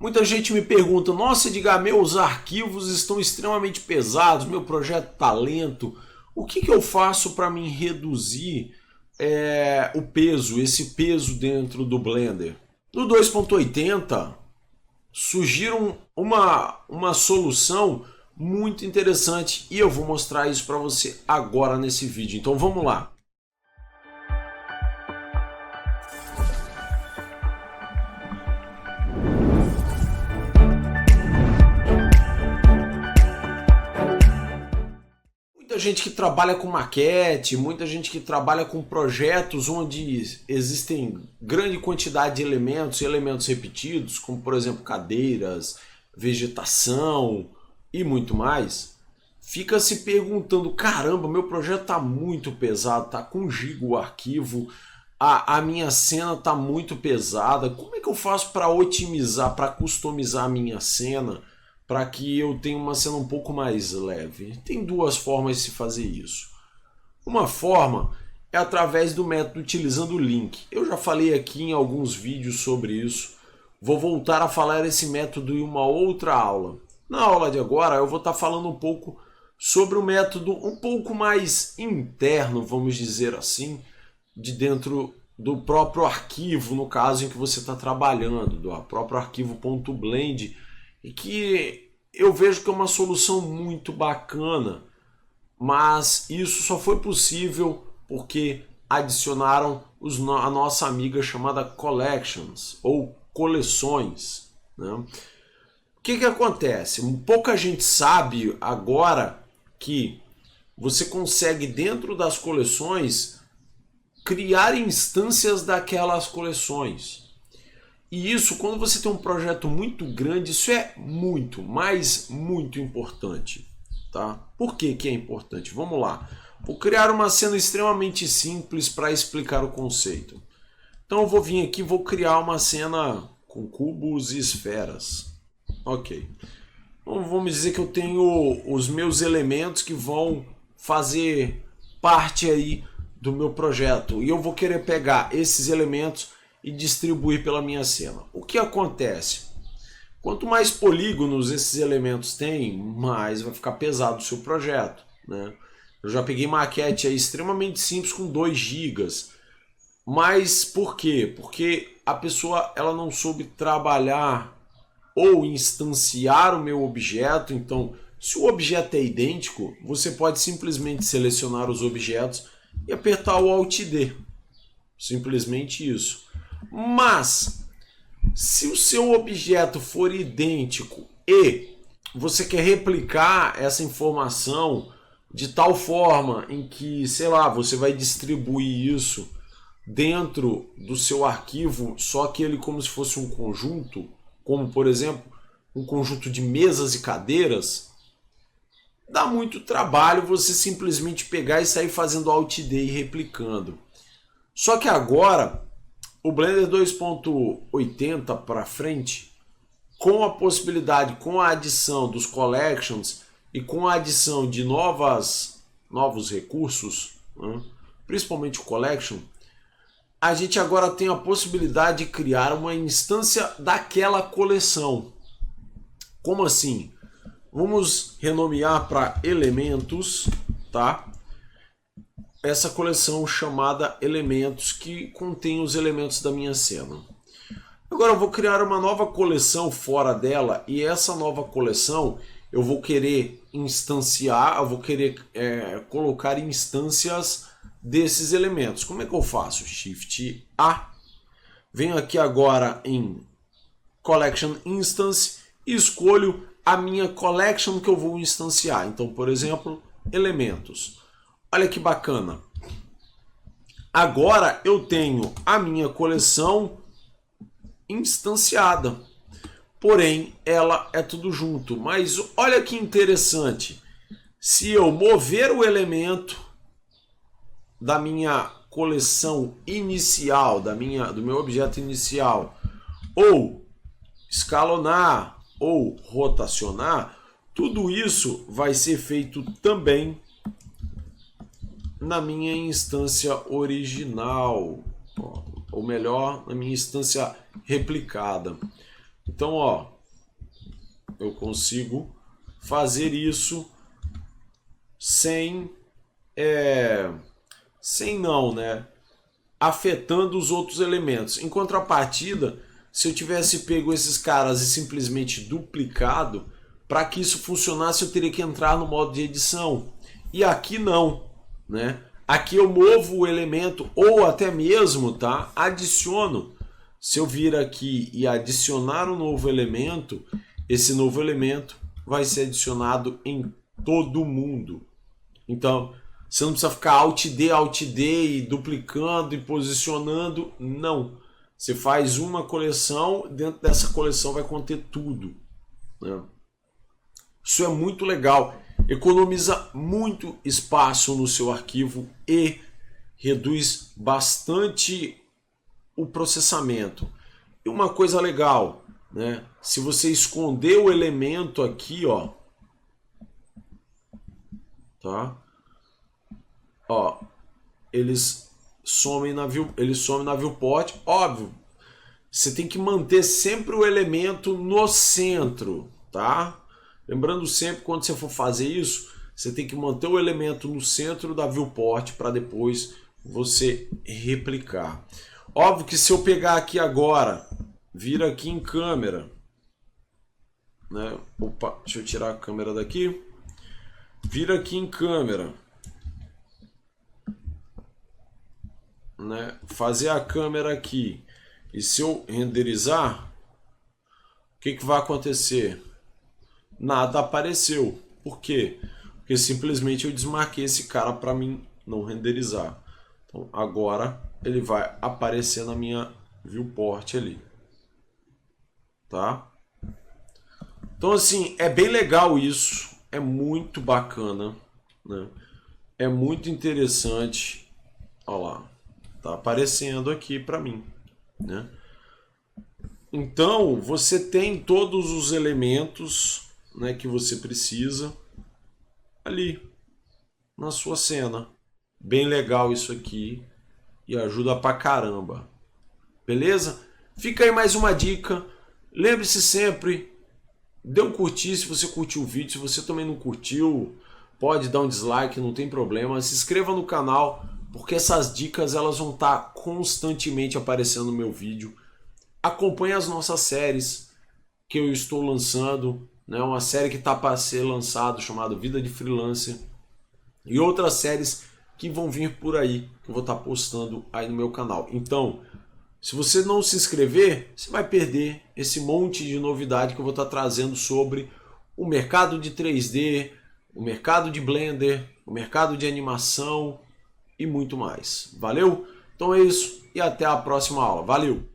Muita gente me pergunta, nossa Edgar, meus arquivos estão extremamente pesados, meu projeto está lento. O que eu faço para me reduzir o peso, esse peso dentro do Blender? No 2.80 surgiram uma solução muito interessante e eu vou mostrar isso para você agora nesse vídeo. Então vamos lá. Muita gente que trabalha com maquete, muita gente que trabalha com projetos onde existem grande quantidade de elementos repetidos, como por exemplo cadeiras, vegetação e muito mais, fica se perguntando, caramba, meu projeto está muito pesado, está com 1 GB o arquivo, a minha cena está muito pesada, como é que eu faço para otimizar, para customizar a minha cena, para que eu tenha uma cena um pouco mais leve? Tem duas formas de se fazer isso. Uma forma é através do método utilizando o link. Eu já falei aqui em alguns vídeos sobre isso. Vou voltar a falar esse método em uma outra aula. Na aula de agora eu vou estar falando um pouco sobre o método um pouco mais interno, vamos dizer assim, de dentro do próprio arquivo, no caso em que você está trabalhando, do próprio arquivo .blend, e que eu vejo que é uma solução muito bacana, mas isso só foi possível porque adicionaram a nossa amiga chamada Collections, ou coleções, né? O que acontece? Pouca gente sabe agora que você consegue, dentro das coleções, criar instâncias daquelas coleções. E isso, quando você tem um projeto muito grande, isso é muito, mas muito importante, tá? Por que é importante? Vamos lá. Vou criar uma cena extremamente simples para explicar o conceito. Então eu vou vir aqui e vou criar uma cena com cubos e esferas. Ok. Então vamos dizer que eu tenho os meus elementos que vão fazer parte aí do meu projeto. E eu vou querer pegar esses elementos e distribuir pela minha cena. O que acontece? Quanto mais polígonos esses elementos têm, mais vai ficar pesado o seu projeto, né? Eu já peguei maquete aí extremamente simples com 2 GB. Mas por quê? Porque a pessoa ela não soube trabalhar ou instanciar o meu objeto. Então, se o objeto é idêntico, você pode simplesmente selecionar os objetos e apertar o Alt D. Simplesmente isso. Mas, se o seu objeto for idêntico e você quer replicar essa informação de tal forma em que, sei lá, você vai distribuir isso dentro do seu arquivo, só que ele como se fosse um conjunto, como por exemplo, um conjunto de mesas e cadeiras, dá muito trabalho você simplesmente pegar e sair fazendo Alt D e replicando. Só que agora, o Blender 2.80 para frente, com a possibilidade, com a adição dos collections e com a adição de novos recursos, né, principalmente o collection, a gente agora tem a possibilidade de criar uma instância daquela coleção. Como assim? Vamos renomear para elementos, tá? Essa coleção chamada elementos, que contém os elementos da minha cena. Agora eu vou criar uma nova coleção fora dela, e essa nova coleção eu vou querer instanciar, eu vou querer colocar instâncias desses elementos. Como é que eu faço? Shift A. Venho aqui agora em Collection Instance e escolho a minha collection que eu vou instanciar. Então, por exemplo, elementos. Olha que bacana. Agora eu tenho a minha coleção instanciada. Porém, ela é tudo junto. Mas olha que interessante. Se eu mover o elemento da minha coleção inicial, do meu objeto inicial, ou escalonar, ou rotacionar, tudo isso vai ser feito também na minha instância original, ou melhor, na minha instância replicada. Então, ó, eu consigo fazer isso sem não, né? Afetando os outros elementos. Em contrapartida, se eu tivesse pego esses caras e simplesmente duplicado, para que isso funcionasse eu teria que entrar no modo de edição. E aqui não, né? Aqui eu movo o elemento ou até mesmo, tá? Adiciono. Se eu vir aqui e adicionar um novo elemento, esse novo elemento vai ser adicionado em todo mundo. Então, você não precisa ficar Alt D e duplicando e posicionando, não. Você faz uma coleção, dentro dessa coleção vai conter tudo, né? Isso é muito legal, economiza muito espaço no seu arquivo e reduz bastante o processamento. E uma coisa legal, né? Se você esconder o elemento aqui, ó, tá? Ó, eles somem na viewport, óbvio. Você tem que manter sempre o elemento no centro, tá? Lembrando sempre, quando você for fazer isso, você tem que manter o elemento no centro da viewport para depois você replicar. Óbvio que se eu pegar aqui agora, vir aqui em câmera, né? Opa, deixa eu tirar a câmera daqui. Vir aqui em câmera, né? Fazer a câmera aqui. E se eu renderizar, o que vai acontecer? Nada apareceu. Por quê? Porque simplesmente eu desmarquei esse cara para mim não renderizar. Então agora ele vai aparecer na minha viewport ali. Tá? Então assim, é bem legal isso. É muito bacana, né? É muito interessante. Olha lá. Tá aparecendo aqui para mim, né? Então você tem todos os elementos, né, que você precisa ali na sua cena. Bem legal isso aqui e ajuda pra caramba. Beleza? Fica aí mais uma dica. Lembre-se sempre, dê um curtir se você curtiu o vídeo. Se você também não curtiu, pode dar um dislike, não tem problema. Se inscreva no canal, porque essas dicas elas vão estar constantemente aparecendo no meu vídeo. Acompanhe as nossas séries que eu estou lançando, né? Uma série que está para ser lançada chamada Vida de Freelancer e outras séries que vão vir por aí que eu vou estar postando aí no meu canal. Então, se você não se inscrever, você vai perder esse monte de novidade que eu vou estar trazendo sobre o mercado de 3D, o mercado de Blender, o mercado de animação e muito mais. Valeu? Então é isso e até a próxima aula. Valeu!